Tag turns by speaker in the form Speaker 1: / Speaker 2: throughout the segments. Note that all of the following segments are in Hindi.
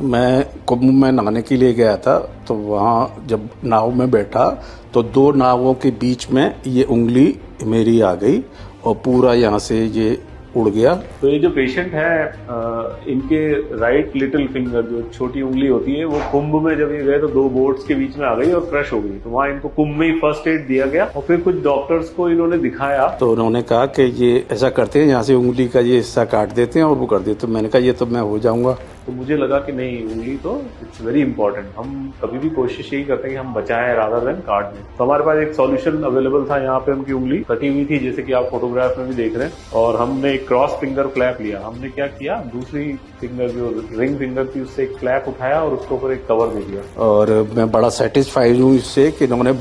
Speaker 1: मैं कुंभ में नहाने के लिए गया था, तो वहाँ जब नाव में बैठा तो दो नावों के बीच में ये उंगली मेरी आ गई और पूरा यहाँ से ये उड़ गया।
Speaker 2: तो ये जो पेशेंट है इनके राइट लिटिल फिंगर जो छोटी उंगली होती है वो कुंभ में जब ये गए तो दो बोट्स के बीच में आ गई और क्रश हो गई। तो वहाँ इनको कुंभ में ही फर्स्ट एड दिया गया और फिर कुछ डॉक्टर्स को इन्होंने दिखाया
Speaker 1: तो उन्होंने कहा कि ये ऐसा करते हैं, यहाँ से उंगली का ये हिस्सा काट देते हैं और वो कर देते हैं। मैंने कहा ये तो मैं हो जाऊंगा।
Speaker 2: तो मुझे लगा कि नहीं, उंगली तो इट्स वेरी इंपॉर्टेंट। हम कभी भी कोशिश यही करते हैं कि हम बचाएं रादर देन काट दें। तो हमारे पास एक सॉल्यूशन अवेलेबल था। यहाँ पे उनकी उंगली कटी हुई थी जैसे कि आप फोटोग्राफ में भी देख रहे हैं, और हमने एक क्रॉस फिंगर क्लैप लिया। हमने क्या किया, दूसरी फिंगर जो रिंग फिंगर थी उससे एक क्लैप उठाया और उसके ऊपर एक कवर दे दिया।
Speaker 1: और मैं बड़ा सेटिस्फाइड हूँ इससे कि इन्होंने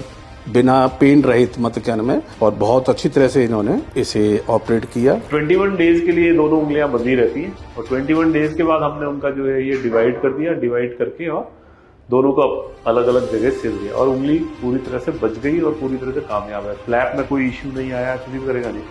Speaker 1: बिना पेन रहित मतलब में और बहुत अच्छी तरह से इन्होंने इसे ऑपरेट किया।
Speaker 2: 21 डेज के लिए दोनों उंगलियां बंधी रहती हैं और 21 डेज के बाद हमने उनका जो है ये डिवाइड कर दिया। डिवाइड करके और दोनों को अलग अलग जगह सिल दिया और उंगली पूरी तरह से बच गई और पूरी तरह से कामयाब है। फ्लैप में कोई इश्यू नहीं आया, किसी भी तरह का नहीं।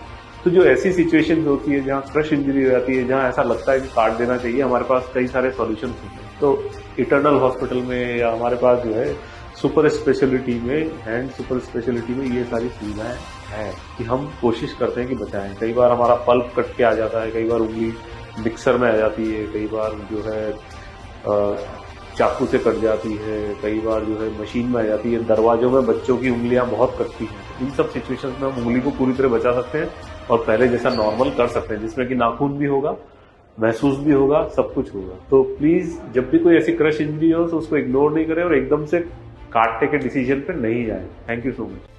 Speaker 2: तो जो ऐसी सिचुएशन होती है जहाँ क्रश इंजरी हो जाती है, जहाँ ऐसा लगता है कि काट देना चाहिए, हमारे पास कई सारे सॉल्यूशन होते हैं। तो इटर्नल हॉस्पिटल में या हमारे पास जो है सुपर स्पेशलिटी में, हैंड सुपर स्पेशलिटी में ये सारी सुविधाएं हैं कि हम कोशिश करते हैं कि बचाएं। कई बार हमारा पल्प कट के आ जाता है, कई बार उंगली मिक्सर में आ जाती है, कई बार जो है चाकू से कट जाती है, कई बार जो है मशीन में आ जाती है। दरवाजों में बच्चों की उंगलियां बहुत कटती हैं। इन सब सिचुएशंस में हम उंगली को पूरी तरह बचा सकते हैं और पहले जैसा नॉर्मल कर सकते हैं, जिसमें कि नाखून भी होगा, महसूस भी होगा, सब कुछ होगा। तो प्लीज जब भी कोई ऐसी क्रश इंजरी हो तो उसको इग्नोर नहीं करें और एकदम से काटने के डिसीजन पे नहीं जाए। Thank you so much.